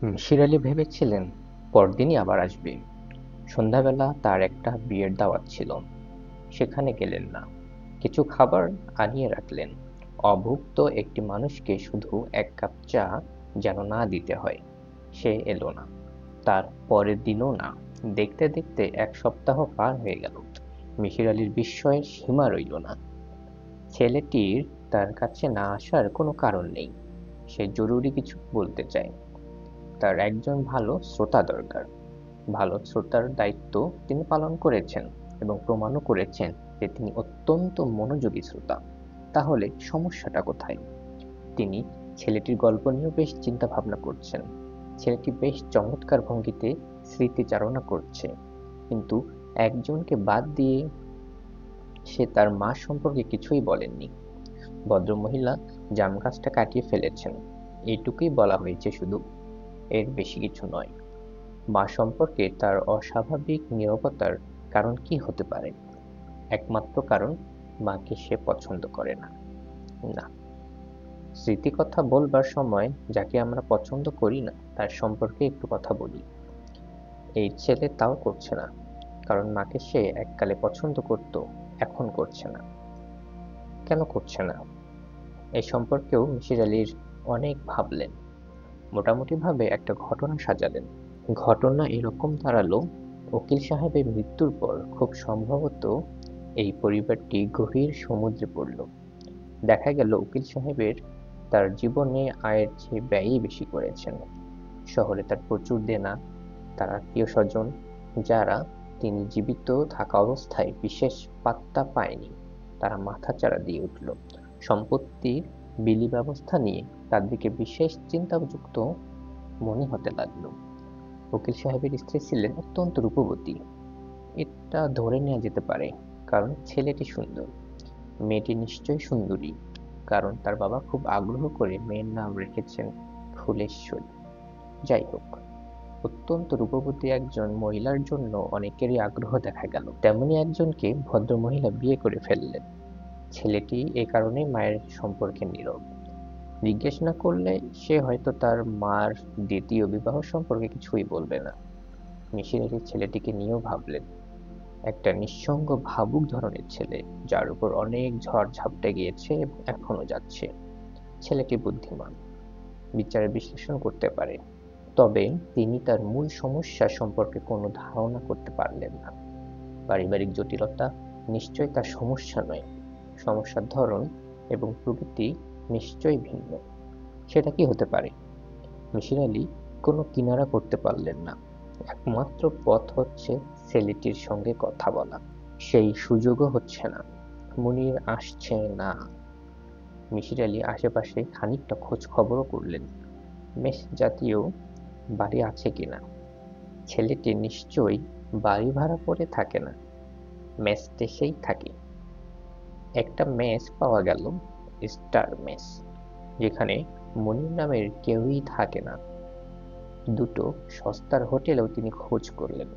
মিসির আলি ভেবেছিলেন পরদিনই আবার আসবে। সন্ধ্যাবেলা তার একটা বিয়ের দাওয়াত ছিল, সেখানে গেলেন না। কিছু খাবার আনিয়ে রাখলেন। অভুক্ত একটি মানুষকে শুধু এক কাপ চা যেন না দিতে হয়। সে এলো না, তার পরের দিনও না। দেখতে দেখতে এক সপ্তাহ পার হয়ে গেল। মিসির আলির বিস্ময়ের সীমা রইল না। ছেলেটির তার কাছে না আসার কোনো কারণ নেই। সে জরুরি কিছু বলতে চায়। তার একজন ভালো শ্রোতা দরকার। ভালো শ্রোতার দায়িত্ব তিনি পালন করেছেন এবং প্রমাণও করেছেন যে তিনি অত্যন্ত মনোযোগী শ্রোতা। তাহলে সমস্যাটা কোথায়? তিনি ছেলেটির গল্প নিয়েও বেশ চিন্তা ভাবনা করছেন। ছেলেটি বেশ চমৎকার ভঙ্গিতে স্মৃতিচারণা করছে, কিন্তু একজনকে বাদ দিয়ে সে তার মা সম্পর্কে কিছুই বলেননি। ভদ্রমহিলা জাম গাছটা কাটিয়ে ফেলেছেন, এইটুকুই বলা হয়েছে শুধু, এর বেশি কিছু নয়। মা সম্পর্কে তার অস্বাভাবিক নীরবতার কারণ কি হতে পারে? একমাত্র কারণ, মাকে সে পছন্দ করে না। না, স্মৃতিকথা বলবার সময় যাকে আমরা পছন্দ করি না তার সম্পর্কে একটু কথা বলি। এই ছেলে তাও করছে না, কারণ মাকে সে এককালে পছন্দ করত, এখন করছে না। কেন করছে না? এই সম্পর্কেও মিসির আলির অনেক ভাবলেন। মোটামুটিভাবে একটা ঘটনা সাজালেন। ঘটনা এরকম দাঁড়ালো, উকিল সাহেবের মৃত্যুর পর খুব সম্ভবত এই পরিবারটি গভীর সমুদ্রে পড়ল। দেখা গেল উকিল সাহেবের তার জীবনে আয়ের চেয়ে ব্যয়ই বেশি করেছেন। শহরে তার প্রচুর দেনা। তার আত্মীয় স্বজন, যারা তিনি জীবিত থাকা অবস্থায় বিশেষ পাত্তা পায়নি, তারা মাথাচাড়া দিয়ে উঠল। সম্পত্তির বিলি ব্যবস্থা নিয়ে তার দিকে বিশেষ চিন্তাযুক্ত মনে হতে লাগলো। উকিল সাহেবের স্ত্রী ছিলেন অত্যন্ত রূপবতী, এটা ধরে নেওয়া যেতে পারে, কারণ ছেলেটি সুন্দর। মেয়েটি নিশ্চয়ই সুন্দরী, কারণ তার বাবা খুব আগ্রহ করে মেয়ের নাম রেখেছেন ফুলেশ্বরী। যাই হোক, অত্যন্ত রূপবতী একজন মহিলার জন্য অনেকেরই আগ্রহ দেখা গেল। তেমনি একজনকে ভদ্রমহিলা বিয়ে করে ফেললেন। ছেলেটি এ কারণেই মায়ের সম্পর্কে নীরব। জিজ্ঞেস না করলে সে হয়তো তার মার দ্বিতীয় বিবাহ সম্পর্কে কিছুই বলবে না। মিসির আলি ছেলেটিকে নিয়েও ভাবলেন। একটা নিঃসঙ্গ ভাবুক ধরনের ছেলে, যার উপর অনেক ঝড় ঝাপটে গিয়েছে এবং এখনো যাচ্ছে। ছেলেটি বুদ্ধিমান, বিচারে বিশ্লেষণ করতে পারে, তবে তিনি তার মূল সমস্যা সম্পর্কে কোনো ধারণা করতে পারলেন না। পারিবারিক জটিলতা নিশ্চয়ই তার সমস্যা নয়, সমস্যার ধরন এবং প্রকৃতি নিশ্চয়ই ভিন্ন। সেটা কি হতে পারে? মিসির আলি কোনো কিনারা করতে পারলেন না। একমাত্র পথ হচ্ছে ছেলেটির সঙ্গে কথা বলা। সেই সুযোগও হচ্ছে না। মুনির আসছে না। মিসির আলি আশেপাশে খানিকটা খোঁজ খবরও করলেন, মেস জাতীয় বাড়ি আছে কিনা। ছেলেটি নিশ্চয়ই বাড়ি ভাড়া করে থাকে না, মেস দেশেই থাকে। একটা মেস পাওয়া গেল, স্টার মেস, যেখানে মুনির নামের কেউই থাকে না। দুটো সস্তার হোটেলেও তিনি খোঁজ করলেন।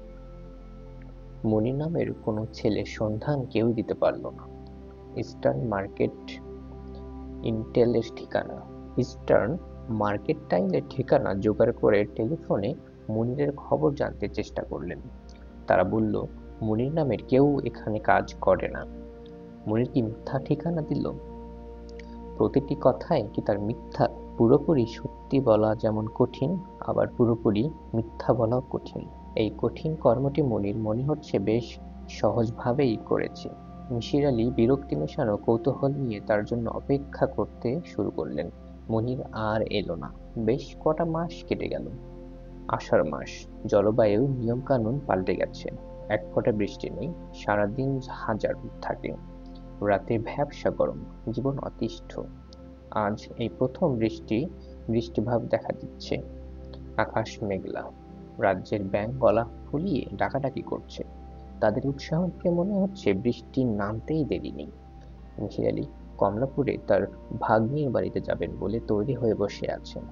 মুনির নামের কোনো ছেলের সন্ধান কেউই দিতে পারল না। ইস্টার্ন মার্কেট ইন্টেলের ঠিকানা ইস্টার্ন মার্কেন্টাইলের ঠিকানা জোগাড় করে টেলিফোনে মুনিরের খবর জানতে চেষ্টা করলেন। তারা বলল, মুনির নামের কেউ এখানে কাজ করে না। মুনির কি মিথ্যা ঠিকানা দিল? প্রতিটি কথায় কি তার মিথ্যা? পুরোপুরি সত্যি বলা যেমন কঠিন, আবার পুরোপুরি মিথ্যা বলাও কঠিন। এই কঠিন কর্মটি মুনির মনে হচ্ছে বেশ সহজভাবেই করেছে। মিসির আলি বিরক্তি মেশানো কৌতূহল নিয়ে তার জন্য অপেক্ষা করতে শুরু করলেন। মুনির আর এলো না। বেশ কটা মাস কেটে গেল। আষাঢ় মাস, জলবায়ু নিয়মকানুন পাল্টে গেছে। এক ফোঁটা বৃষ্টি নেই, সারাদিন হাজার থাকে। রাতে ভ্যাপসা গরম, জীবন অতিষ্ঠ। আজ এই প্রথম বৃষ্টিভাব দেখা দিচ্ছে। আকাশ মেঘলা। রাজ্যের ব্যাঙ গলা ফুলিয়ে ডাকাডাকি করছে। তাদের উৎসাহ দেখে মনে হচ্ছে বৃষ্টি নামতেই দেরি নেই। মিসির আলি কমলাপুরে তার ভাগ্নির বাড়িতে যাবেন বলে তৈরি হয়ে বসে আছেন।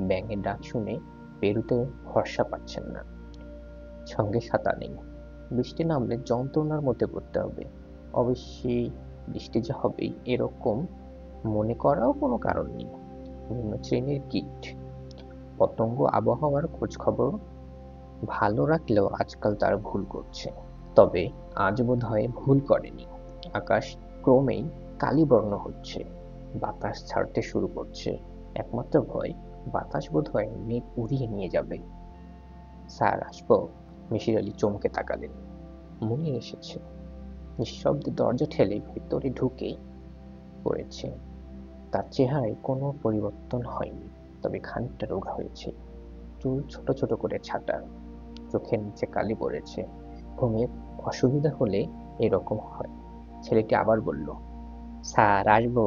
ব্যাঙের ডাক শুনে পেরুতে ভরসা পাচ্ছেন না। সঙ্গে ছাতা নেই। বৃষ্টি নামলে যন্ত্রণার মধ্যে পড়তে হবে। অবশ্যই বৃষ্টি যে হবেই এরকম মনে করাও কোনো কারণ নেই। নিম্ন শ্রেণীর কীট। পতঙ্গ আবহাওয়ার খোঁজ খবর ভালো রাখলেও আজকাল তার ভুল করছে। তবে আজ বোধহয় ভুল করেনি। আকাশ ক্রমেই কালিবর্ণ হচ্ছে, বাতাস ছাড়তে শুরু করছে। একমাত্র ভয়, বাতাস বোধহয় মেঘ উড়িয়ে নিয়ে যাবে। স্যার, আসবো? মিসির আলি চমকে তাকালেন। মুনির এসেছে। নিঃশব্দে দরজা ঠেলে ভেতরে ঢুকে পড়েছে। তার চেহারায় কোনো পরিবর্তন হয়নি, তবে খানিকটা রোগা হয়েছে। চুল ছোট ছোট করে ছাঁটা, চোখের নিচে কালি পড়েছে। ঘুমের অসুবিধা হলে এরকম হয়। ছেলেটি আবার বলল, স্যার, আসবো?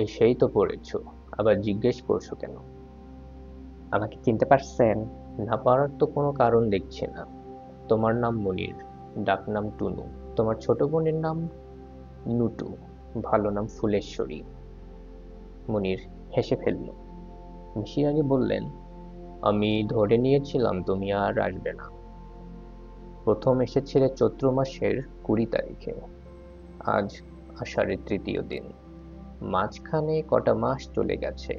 এই সেই তো পড়েছো, আবার জিজ্ঞেস করছো কেন? আমাকে চিনতে পারছেন? না পারার তো কোনো কারণ দেখছি না। তোমার নাম মনির, ডাকনাম টুনু। তোমার ছোট বোনের নাম নুটু, ভালো নাম ফুলেশ্বরী। মুনির হেসে ফেলল। মিসির আলি বললেন, আমি ধরে নিয়েছিলাম তুমি আর আসবে না। প্রথম এসেছিলে চৈত্র মাসের 20 তারিখে। আজ আষাঢ়ের 3য় দিন। মাঝখানে কটা মাস চলে গেছে।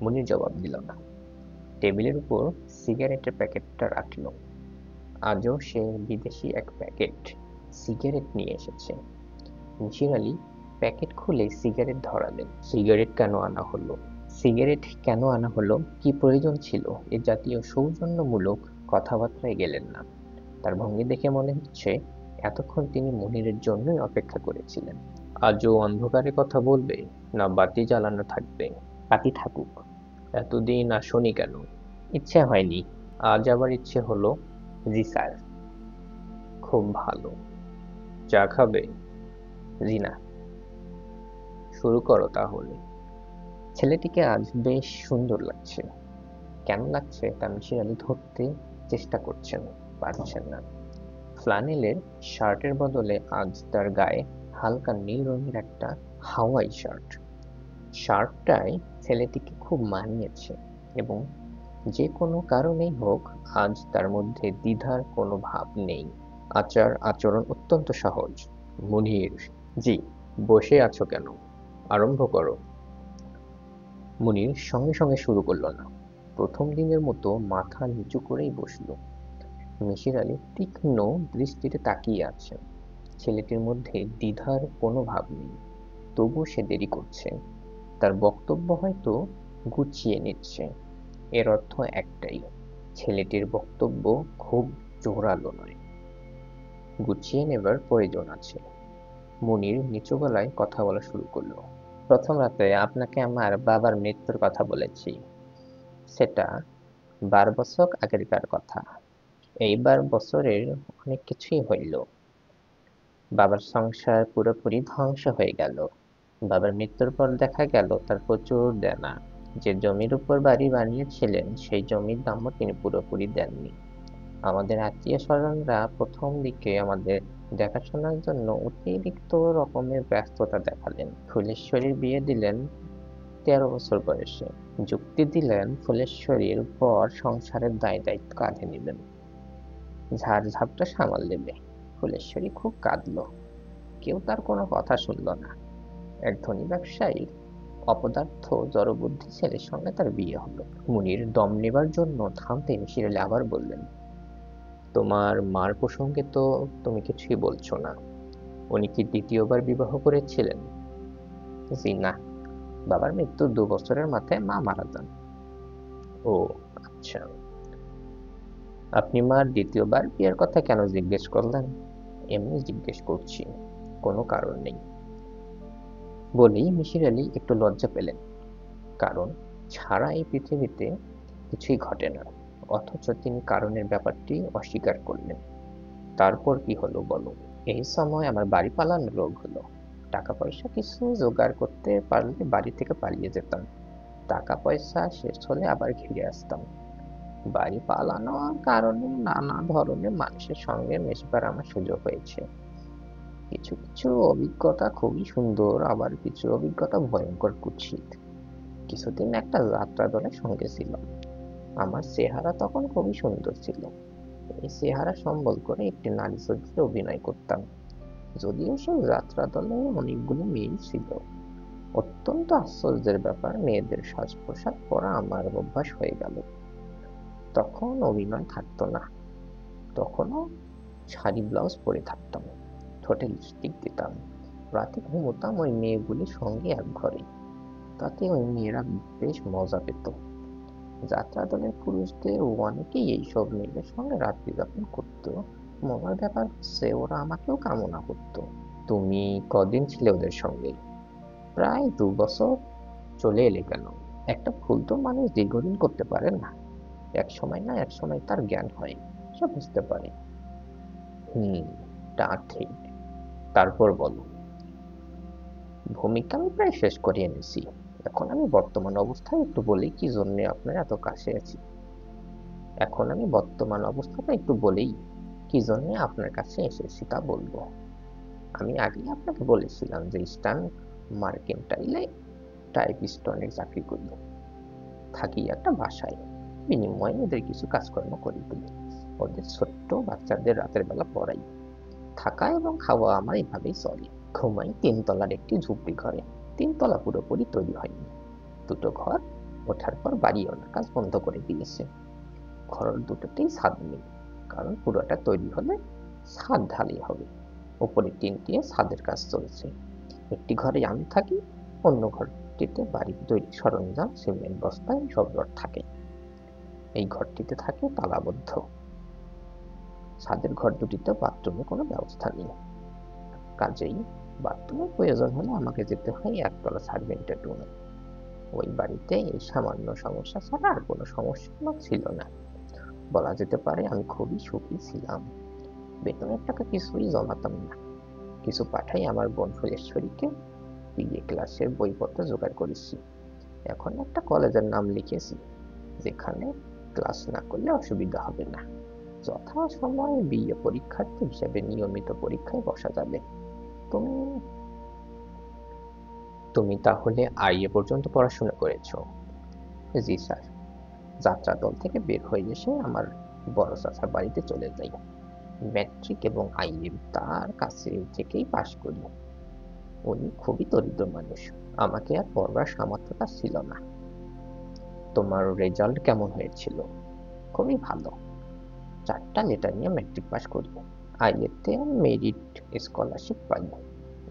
মুনির জবাব দিল না। টেবিলের উপর সিগারেটের প্যাকেটটা রাখল। আজও সে বিদেশি এক প্যাকেট সিগারেট নিয়ে এসেছে। মিসির আলি প্যাকেট খুলে সিগারেট ধরালেন। সিগারেট কেন আনা হলো, কি প্রয়োজন ছিল এ জাতীয় সৌজন্যমূলক কথাবার্তায় গেলেন না। তার ভঙ্গি দেখে মনে হচ্ছে এতক্ষণ তিনি মুনিরের জন্যই অপেক্ষা করেছিলেন। আজও অন্ধকারে কথা বলবে, না বাতি জ্বালানো থাকবে? বাতি থাকুক। এতদিন আসোনি কেন? ইচ্ছে হয়নি। আজ আবার ইচ্ছে হলো। জি স্যার। খুব ভালো। চা খাবে? জি না। শুরু করো তাহলে। ছেলেটিকে আজ বেশ সুন্দর লাগছে। কেন লাগছে তা মিসির আলি ধরতে চেষ্টা করছেন, পারছেন না। ফ্লানেলের শার্টের বদলে আজ তার গায়ে হালকা নীল রঙের একটা হাওয়াই শার্ট। শার্টটায় ছেলেটিকে খুব মানিয়েছে, এবং যে কোনো কারণেই হোক আজ তার মধ্যে দ্বিধার কোনো ভাব নেই। আচার আচরণ অত্যন্ত সহজ। মুনির, জি। বসে আছো কেন? আরম্ভ করো। মুনির সঙ্গে সঙ্গে শুরু করলো না। প্রথম দিনের মতো মাথা নিচু করেই বসল। মিসির আলি তীক্ষ্ণ দৃষ্টিতে তাকিয়ে আছেন। ছেলেটির মধ্যে দ্বিধার কোনো ভাব নেই, তবু সে দেরি করছে। তার বক্তব্য হয়তো গুছিয়ে নিচ্ছে। এর অর্থ একটাই, ছেলেটির বক্তব্য খুব জোরালো নয়, গুছিয়ে নেবার প্রয়োজন আছে। মুনির নিচু গলায় কথা বলা শুরু করলো। প্রথম রাতে আপনাকে আমার বাবার মৃত্যুর কথা বলেছি। সেটা 12 বছর আগেরকার কথা। এইবার বছরের অনেক কিছুই হইল। বাবার সংসার পুরোপুরি ধ্বংস হয়ে গেল। বাবার মৃত্যুর পর দেখা গেল তার প্রচুর দেনা। যে জমির উপর বাড়ি বানিয়েছিলেন সেই জমির দামও তিনি পুরোপুরি দেননি। আমাদের আত্মীয় স্বজনরা প্রথম দিকে আমাদের দেখাশোনার জন্য অতিরিক্ত রকমের ব্যস্ততা দেখালেন। ফুলেশ্বরীর বিয়ে দিলেন 13 বছর বয়সে। যুক্তি দিলেন ফুলেশ্বরীর পর সংসারের দায় দায়িত্ব কাঁধে নেবেন, ঝাড়ঝাপটা সামাল দেবে। ফুলেশ্বরী খুব কাঁদল। কেউ তার কোনো কথা শুনল না। এক ধনী ব্যবসায়ীর অপদার্থ জড়বুদ্ধি ছেলের সঙ্গে তার বিয়ে হলো। মুনির দম নেবার জন্য থামতে মিসির আলি আবার বললেন, তোমার মার প্রসঙ্গে তো তুমি কিছুই বলছো না। উনি কি দ্বিতীয়বার বিবাহ করেছিলেন? জি না। বাবার মৃত্যুর 2 বছরের মাথায় মা মারা যান। ও আচ্ছা। আপনি মার দ্বিতীয়বার বিয়ের কথা কেন জিজ্ঞেস করলেন? এমনি জিজ্ঞেস করছি, কোনো কারণ নেই। বলেই মিসির আলি একটু লজ্জা পেলেন। কারণ ছাড়া এই পৃথিবীতে কিছুই ঘটে না, অথচ তিনি কারণের ব্যাপারটি অস্বীকার করলেন। তারপর কি হলো বলো? এই সময় আমার বাড়ি পালানোর রোগ হলো। টাকা পয়সা কিছু জোগাড় করতে পারলে বাড়ি থেকে পালিয়ে যেতাম। টাকা পয়সা শেষ হলে আবার ঘিরে আসতাম। বাড়ি পালানোর কারণে নানা ধরনের মানুষের সঙ্গে মেশবার আমার সুযোগ হয়েছে। কিছু কিছু অভিজ্ঞতা খুবই সুন্দর, আবার কিছু অভিজ্ঞতা ভয়ঙ্কর কুৎসিত। কিছুদিন একটা যাত্রা দলের সঙ্গে ছিলাম। আমার চেহারা তখন খুবই সুন্দর ছিল। এই চেহারা সম্বল করে একটি নারী চরিত্রে অভিনয় করতাম। যদিও সেই যাত্রা দলে অনেকগুলো মেয়ে ছিল। অত্যন্ত আশ্চর্যের ব্যাপার, মেয়েদের সাজ-পোশাক পরা আমার অভ্যাস হয়ে গেল। তখন অভিমান থাকতো না, তখনও শাড়ি ব্লাউজ পরে থাকতাম, ঠোঁটে লিপস্টিক দিতাম, রাতে ঘুমোতাম ওই মেয়েগুলির সঙ্গে এক ঘরে। তাতে ওই মেয়েরা বেশ মজা পেত। যাত্রা দলের পুরুষদের অনেকেই এইসব মেয়েদের সঙ্গে রাত্রি যাপন করত। মজার ব্যাপার হচ্ছে ওরা আমাকেও কামনা করত। তুমি কদিন ছিলে ওদের সঙ্গে? প্রায় 2 বছর। চলে এলে কেন? একটা ভুল তো মানুষ দীর্ঘদিন করতে পারে না, এক সময় না এক সময় তার জ্ঞান হয়, সে বুঝতে পারে। হুম, তা ঠিক। তারপর বলো। ভূমিকা আমি প্রায় শেষ করে এনেছি। এখন আমি বর্তমান অবস্থায় একটু বলি কি জন্য আপনার এত কাছে আছি। এখন আমি বর্তমান অবস্থাটা একটু বলেই কি জন্য আপনার কাছে এসেছি তা বলবো। আমি আগেই আপনাকে বলেছিলাম যে ইস্টার্ন মার্কেন্টাইলে টাইপিস্টনের চাকরি করি। থাকি একটা বাসায়, বিনিময়ে ওদের কিছু কাজকর্ম করে দিই। ওদের ছোট্ট বাচ্চাদের রাতের বেলা পড়াই। থাকা এবং খাওয়া আমার এইভাবেই চলে। ঘুমাই 3 তলার একটি ঝুপড়ি ঘরে। 3 তলা পুরোপুরি তৈরি হয়নি, 2টো ঘর ওঠার পর বাড়িওয়ালা কাজ বন্ধ করে দিয়েছে। ঘর দুটোতেই ছাদ নেই, কারণ পুরোটা তৈরি হলে ছাদ ঢালাই হবে। উপরে টিন দিয়ে ছাদের কাজ চলছে। একটি ঘরে আমি থাকি, অন্য ঘরটিতে বাড়ির তৈরি সরঞ্জাম, সিমেন্ট বস্তায় সব রড থাকে। এই ঘরটিতে থাকে তালাবদ্ধ। ছাদের ঘর দুটিতে বাথরুমে কোনো ব্যবস্থা নেই, কাজেই বাথরুমের প্রয়োজন হলে আমাকে যেতে হয় 1তলা সার্ভেন্টের রুমে। ওই বাড়িতে এই সামান্য সমস্যা ছাড়া আর কোনো সমস্যা আমার ছিল না। বলা যেতে পারে আমি খুবই সুখী ছিলাম। বেতনের টাকা কিছুই জমাতাম না, কিছু পাঠাই আমার বোন ফুলেশ্বরীকে। বিএ ক্লাসের বইপত্র জোগাড় করেছি। এখন একটা কলেজের নাম লিখেছি, যেখানে ক্লাস না করলে অসুবিধা হবে না। যথাসময়ে বিএ পরীক্ষার্থী হিসেবে নিয়মিত পরীক্ষায় বসা যাবে। তুমি তুমি তাহলে আইএ পর্যন্ত পড়াশোনা করেছো? জি স্যার। যাত্রা দল থেকে বের হয়ে এসে আমার বড় চাচার বাড়িতে চলে যাই। ম্যাট্রিক এবং আইএ তার কাছে থেকেই পাশ করি। উনি খুবই দরিদ্র মানুষ, আমাকে আর পড়বার সামর্থ্যটা ছিল না। তোমার রেজাল্ট কেমন হয়েছিল? খুবই ভালো, 4টা লেটার নিয়ে ম্যাট্রিক পাস করি। আইএতে মেরিট স্কলারশিপ পাই।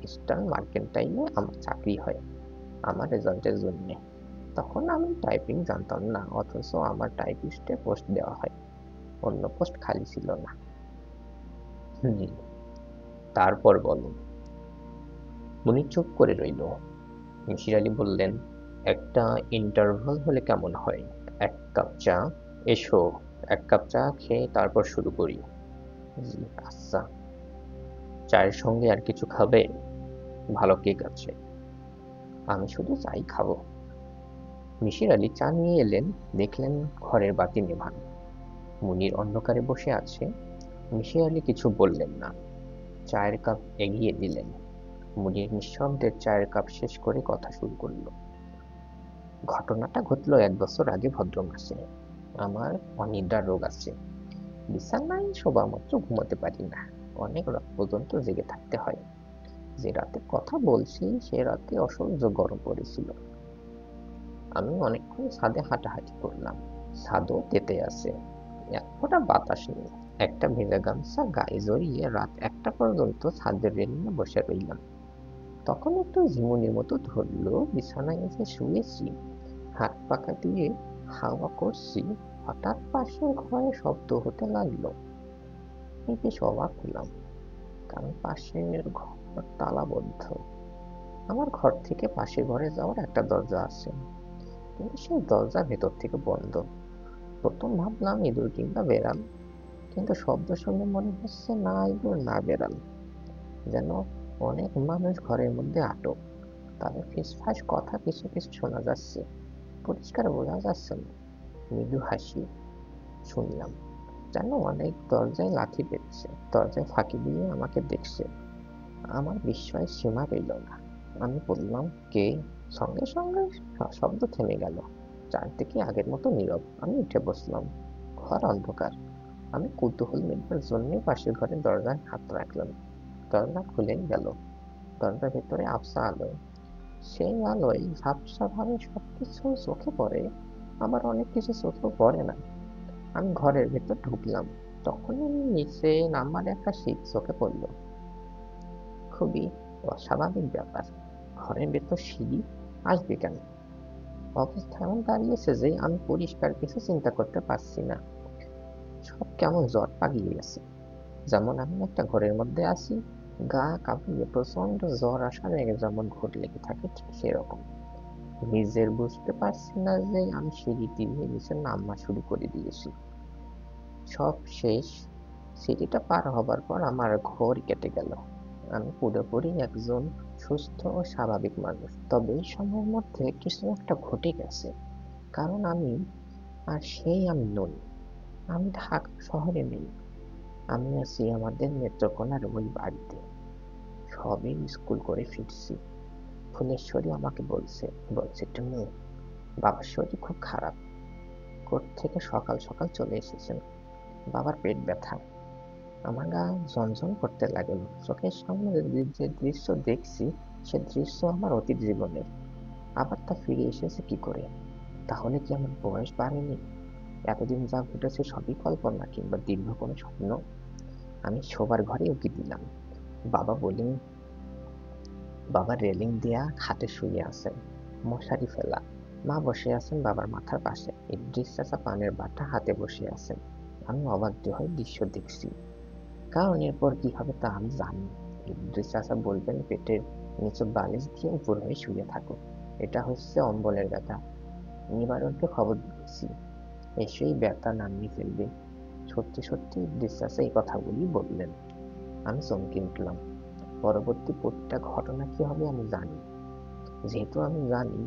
ইস্টার্ন মার্কেন্টাইলে আমার চাকরি হয় আমার রেজাল্টের জন্যে। তখন আমি টাইপিং জানতাম না, অথচ আমার টাইপিস্টে পোস্ট দেওয়া হয়, অন্য পোস্ট খালি ছিল না। হুম, তারপর বলো। উনি চুপ করে রইল। মিসির আলি বললেন, একটা ইন্টারভাল হলে কেমন হয়? 1 কাপ চা। এসো, 1 কাপ চা খেয়ে তারপর শুরু করি। জি আচ্ছা। চায়ের সঙ্গে আর কিছু খাবে? ভালো কেক আছে। আমি শুধু চাই খাবো। মিসির আলি চা নিয়ে এলেন, দেখলেন ঘরের বাতি নেভানো। মুনির অন্ধকারে বসে আছে। মিসির আলি কিছু বললেন না, চায়ের কাপ এগিয়ে দিলেন। মুনির নিঃশব্দে চায়ের কাপ শেষ করে কথা শুরু করলো। ঘটনাটা ঘটল 1 বছর আগে ভদ্র মাসে। আমার অনিদ্রার রোগ আছে। বিছানায় শোবা মাত্র ঘুমাতে পারি না, অনেক রাত পর্যন্ত জেগে থাকতে হয়। যে রাতে কথা বলছি সে রাতে অসহ্য গরম পড়েছিল। আমি অনেকক্ষণ ছাদে হাঁটাহাঁটি করলাম। ছাদও তেতে আছে, এক ফোঁটা বাতাস নেই। একটা ভেজা গামছা গায়ে জড়িয়ে রাত 1টা পর্যন্ত ছাদের রেলিংয়ে বসে রইলাম। তখন একটু ঝিমুনির মতো ধরলো, বিছানায় এসে শুয়েছি, হাত পাকা দিয়ে হাওয়া করছি। হঠাৎ পাশের ঘরে শব্দ হতে লাগলো। আমি বেশ অবাক হলাম, কারণ পাশের ঘর তালাবদ্ধ। আমার ঘর থেকে পাশের ঘরে যাওয়ার একটা দরজা আছে, কিন্তু সেই দরজা ভেতর থেকে বন্ধ। প্রথম ভাবলাম ইঁদুর কিংবা বেড়াল, কিন্তু শব্দ শুনে মনে হচ্ছে না ইঁদুর না বেড়াল, যেন অনেক মানুষ ঘরের মধ্যে আটক। তাদের ফিসফাস কথা কিছু কিছু শোনা যাচ্ছে, পরিষ্কার বোঝা যাচ্ছে না। মৃদু হাসি শুনলাম, যেন অনেক দরজায় লাথি পেয়েছে, দরজায় ফাঁকি দিয়ে আমাকে দেখছে। আমার বিস্ময়ের সীমা রইল না। আমি বললাম, কে? সঙ্গে সঙ্গে শব্দ থেমে গেল। চারদিকে আগের মতো নীরব। আমি উঠে বসলাম। ঘর অন্ধকার। আমি কৌতূহল মিটবার জন্যই পাশের ঘরের দরজায় হাত রাখলাম। দরজা খুলেই গেল। দরজার ভেতরে আবছা আলো। সেই আলোয় ঝাপসাভাবে সবকিছু চোখে পড়ে, আবার অনেক কিছু চোখেও পড়ে না। আমি ঘরের ভেতর ঢুকলাম, তখনই নিচে নামার একটা শীত চোখে পড়ল। খুবই অস্বাভাবিক ব্যাপার, ঘরের ভেতর সিঁড়ি আসবে কেন? অবস্থা এমন দাঁড়িয়েছে যে আমি পরিষ্কার কিছু চিন্তা করতে পারছি না। সব কেমন জট পাকিয়ে গেছে, যেমন আমি একটা ঘরের মধ্যে আছি, গা কাঁপিয়ে প্রচন্ড জ্বর আসার আগে যেমন ঘোর লেগে থাকে, ঠিক সেরকম। নিজের বুঝতে পারছি না যে আমি সিঁড়ি দিয়ে নিচে নামা শুরু করে দিয়েছি। সব শেষ, সিঁড়িটা পার হবার পর আমার ঘোর কেটে গেল। আমি পুরোপুরি একজন সুস্থ ও স্বাভাবিক মানুষ। তবে এই সময়ের মধ্যে কিছু একটা ঘটে গেছে, কারণ আমি আর সেই আমি নই। আমি ঢাকা শহরে নেই, আমি আছি আমাদের নেত্রকোনার ওই বাড়িতে। সবে স্কুল করে ফিরছি। ফুলেশ্বরী আমাকে বলছে বলছে তুমি, বাবার শরীর খুব খারাপ, কোর্ট থেকে সকাল সকাল চলে এসেছেন, বাবার পেট ব্যথা। আমার গা ঝনঝন করতে লাগলো। চোখের সামনে যে দৃশ্য দেখছি, সে দৃশ্য আমার অতীত জীবনের। আবার তা ফিরে এসেছে কি করে? তাহলে কি আমার বয়স বাড়েনি? এতদিন যা ঘটেছে সবই কল্পনা কিংবা দীর্ঘ কোনো স্বপ্ন? আমি শোবার ঘরে উকি দিলাম। বাবা বললেন, বাবা রেলিং দেয়া খাটে শুয়ে আছেন, মশারি ফেলা। মা বসে আছেন বাবার মাথার পাশে, ইদ্রিস চাচা পানের বাটা হাতে বসে আছেন। আমি অবাধ্য হয়ে দৃশ্য দেখছি, কারণ এরপর কি হবে তা আমি জানি। ইদ্রিস চাচা বলবেন, পেটের নিচে বালিশ দিয়ে উপর হয়ে শুয়ে থাকো, এটা হচ্ছে অম্বলের ব্যথা। নিবারণকে খবর দিয়েছি, এসেই ব্যথা নামিয়ে ফেলবে। সত্যি সত্যি ইদ্রিস চাচা এই কথাগুলি বললেন। আমি চমকে উঠলাম। পরবর্তী প্রতিটা ঘটনা কি হবে আমি জানি। যেহেতু আমি জানি,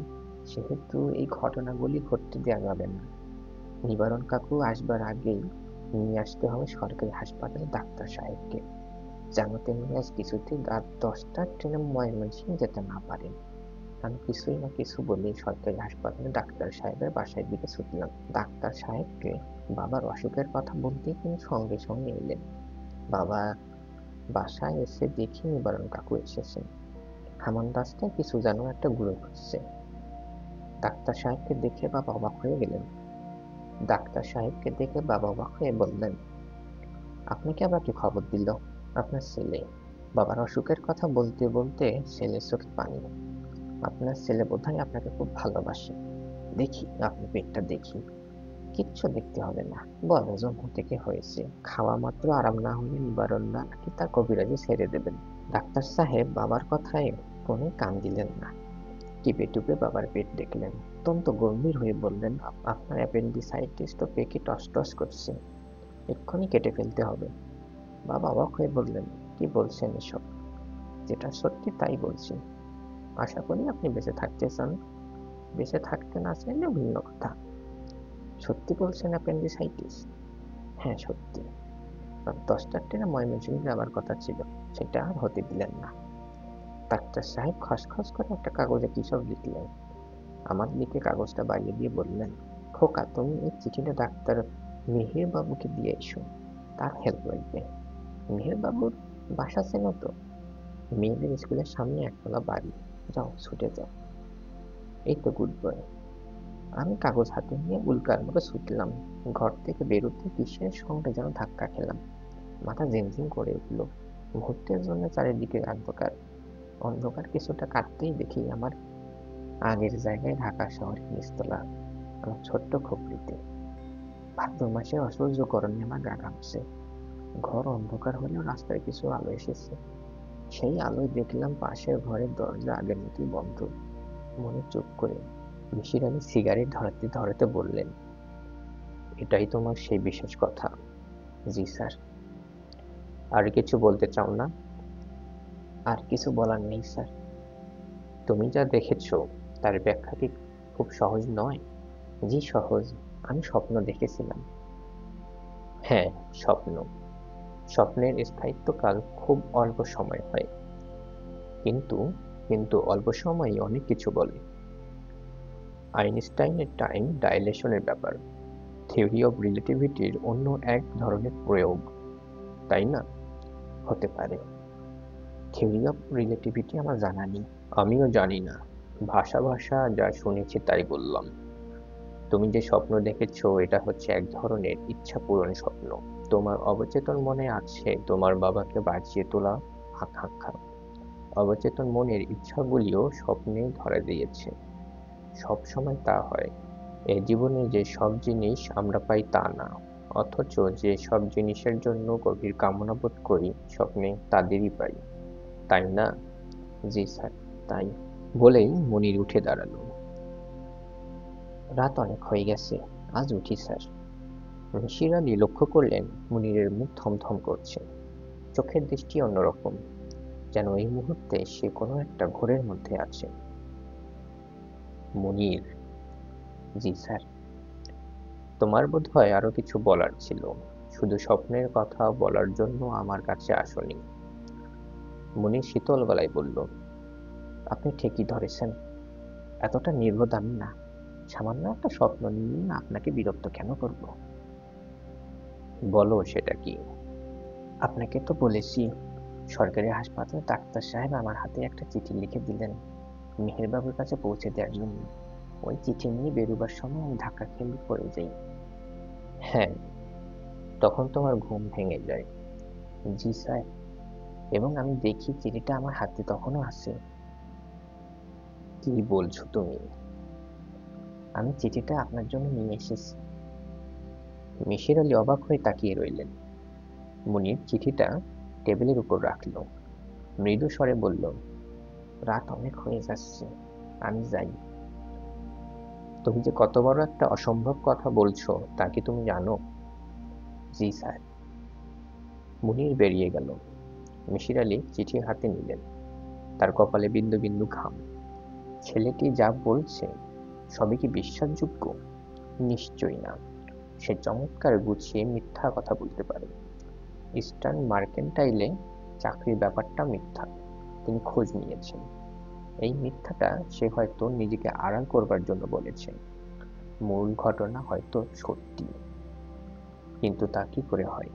সেহেতু এই ঘটনাগুলি ঘটতে দেওয়া যাবে না। নিবারণ কাকু আসবার আগেই নিয়ে আসতে হবে সরকারি হাসপাতালে ডাক্তার সাহেবকে, যেন তিনি আজ কিছুতেই রাত 10টার ট্রেনে ময়মনসিংহ যেতে না পারেন। আমি কিছুই না কিছু বলেই সরকারি হাসপাতালে ডাক্তার সাহেবের বাসায় দিকে ছুটলাম। ডাক্তার সাহেবকে বাবার অসুখের কথা বলতেই তিনি সঙ্গে সঙ্গে এলেন। বাবা বাসায় এসে দেখি নিবারণ কাকু এসেছেন। হামানদাস্তায় কিছু যেন একটা গুঁড়ো করছে। ডাক্তার সাহেবকে দেখে বাবা অবাক হয়ে গেলেন। ডাক্তার সাহেবকে দেখে বাবা অবাক হয়ে বললেন, আপনাকে আবার কি খবর দিল? আপনার ছেলে। বাবার অসুখের কথা বলতে বলতে ছেলের চোখে পানি। আপনার ছেলে বোধহয় আপনাকে খুব ভালোবাসে। দেখি আপনি পেটটা দেখি। কিচ্ছু দেখতে হবে না, বদহজম থেকে হয়েছে, খাওয়া মাত্র আরাম না হলে নিবারণ না নাকি তার কবিরাজি ছেড়ে দেবেন। ডাক্তার সাহেব বাবার কথায় কোনো কান দিলেন না। টিপে টুপে বাবার পেট দেখলেন, অত্যন্ত গম্ভীর হয়ে বললেন, আপনার অ্যাপেন্ডিসাইটিস তো পেকে টস টস করছে, এক্ষুনি কেটে ফেলতে হবে। বাবা অবাক হয়ে বললেন, কি বলছেন এসব? যেটা সত্যি তাই বলছি। আশা করি আপনি বেঁচে থাকতে চান। বেঁচে থাকতে না চাইলে ভিন্ন কথা। সত্যি বলছেন অ্যাপেন্ডিসাইটিস? হ্যাঁ সত্যি। রাত 10টার ট্রেনে ময়মনসিংহ যাবার কথা ছিল, সেটা আর হতে দিলেন না। ডাক্তার সাহেব খসখস করে একটা কাগজে কি সব লিখলেন। আমার দিকে কাগজটা বাড়িয়ে দিয়ে বললেন, খোকা তুমি এই চিঠিটা ডাক্তার মিহির বাবুকে দিয়ে এসো, তার হেল্প লাগবে। মিহির বাবুর বাসা চেনো তো? মেয়েদের স্কুলের সামনে একতলা বাড়ি, যাও ছুটে যাও। এই তো গুড বয়। আমি কাগজ হাতে নিয়ে উল্কার মতো ছুটলাম। ঘর থেকে বেরোতে কিসের সঙ্গে যেন ধাক্কা খেলাম, মাথা ঝিমঝিম করে উঠল। মুহূর্তের জন্য চারিদিকে অন্ধকার। অন্ধকার কিছুটা কাটতেই দেখি আমার আগের জায়গায় ঢাকা শহরের নিচতলা, আমার ছোট্ট খোপড়িতে। ভাদ্র মাসে অসহ্য গরমে আমার গা ঘামছে। ঘর অন্ধকার হলেও রাস্তায় কিছু আলো এসেছে। সেই আলোয় দেখলাম পাশের ঘরের দরজা আগের মতোই বন্ধ। মনে চুপ করে মিশির আলী সিগারেট ধরাতে ধরাতে বললেন, এটাই তোমার সেই বিশেষ কথা? জি স্যার। আর কিছু বলতে চাও না? আর কিছু বলার নেই স্যার। তুমি যা দেখেছো তার ব্যাখ্যা কি খুব সহজ নয়? জি সহজ। আমি স্বপ্ন দেখেছিলাম। হ্যাঁ, স্বপ্ন। স্বপ্নের স্থায়িত্বকাল খুব অল্প সময় হয়, কিন্তু কিন্তু অল্প সময়ই অনেক কিছু বলে। আইনস্টাইনের টাইম ডাইলেশনের ব্যাপার থিওরি অফ রিলেটিভিটির অন্য এক ধরনের প্রয়োগ, তাই না? হতে পারে। থিওরি অফ রিলেটিভিটি আমার জানা নেই। আমিও জানি না। ভাষা ভাষা যা শুনেছি তাই বললাম। তুমি যে স্বপ্ন দেখেছো এটা হচ্ছে এক ধরনের ইচ্ছা পূরণ স্বপ্ন। তোমার অবচেতন মনে আছে তোমার বাবাকে বাঁচিয়ে তোলা আকাঙ্ক্ষা। অবচেতন মনের ইচ্ছাগুলিও স্বপ্নে ধরা দিয়েছে। সব সময় তা হয়। এই জীবনে যে সব জিনিস আমরা পাই তা না, অথচ যে সব জিনিসের জন্য গভীর কামনা বোধ করি স্বপ্নে তাদেরই পাই, তাই না? জি স্যার, তাই। বলেই মুনির উঠে দাঁড়ালো। রাত অনেক হয়ে গেছে, আজ উঠি স্যার। মিসির আলি লক্ষ্য করলেন মুনিরের মুখ থমথম করছে, চোখের দৃষ্টি অন্যরকম, যেন এই মুহূর্তে সে কোনো একটা ঘোরের মধ্যে আছে। মুনির, জি স্যার। তোমার বোধহয় আরো কিছু বলার ছিল, শুধু স্বপ্নের কথা বলার জন্য আমার কাছে আসোনি। মুনির শীতল গলায় বলল, আপনি ঠিকই ধরেছেন, এতটা নির্বোধ আমি না। সামান্য একটা স্বপ্ন নিয়ে আপনাকে বিরক্ত কেন করব? বলো সেটা কি? আপনাকে তো বলেছি, সরকারি হাসপাতালে ডাক্তার সাহেব আমার হাতে একটা চিঠি লিখে দিলেন মেহেরবাবুর কাছে পৌঁছে দেওয়ার জন্য। ওই চিঠি নিয়ে বেরোবার সময় আমি ধাক্কা খেয়ে পড়ে যাই। হ্যাঁ, তখন তোমার ঘুম ভেঙে যায়। জি স্যার, এবং আমি দেখি চিঠিটা আমার হাতে তখনও আছে। কি বলছো তুমি? আমি চিঠিটা আপনার জন্য নিয়ে এসেছি। মিসির আলি অবাক হয়ে তাকিয়ে রইলেন। মুনির চিঠিটা টেবিলের উপর রাখল, মৃদু স্বরে বলল, রাত অনেক হয়ে যাচ্ছে, আমি যাই। তুমি যে কত বড় একটা অসম্ভব কথা বলছো তা কি তুমি জানো? জি স্যার। মুনির বেরিয়ে গেল। মিসির আলি চিঠি হাতে নিলেন, তার কপালে বিন্দু বিন্দু ঘাম। ছেলেটি যা বলছে সবই কি বিশ্বাসযোগ্য? নিশ্চয়ই না। সে চমৎকার গুছিয়ে মিথ্যা কথা বলতে পারে। ইস্টার্ন মার্কেন্টাইলে চাকরির ব্যাপারটা মিথ্যা, তিনি খোঁজ নিয়েছেন। এই মিথ্যাটা সে হয়তো নিজেকে আড়াল করবার জন্য বলেছে। মূল ঘটনা হয়তো সত্যি, কিন্তু তা কি করে হয়?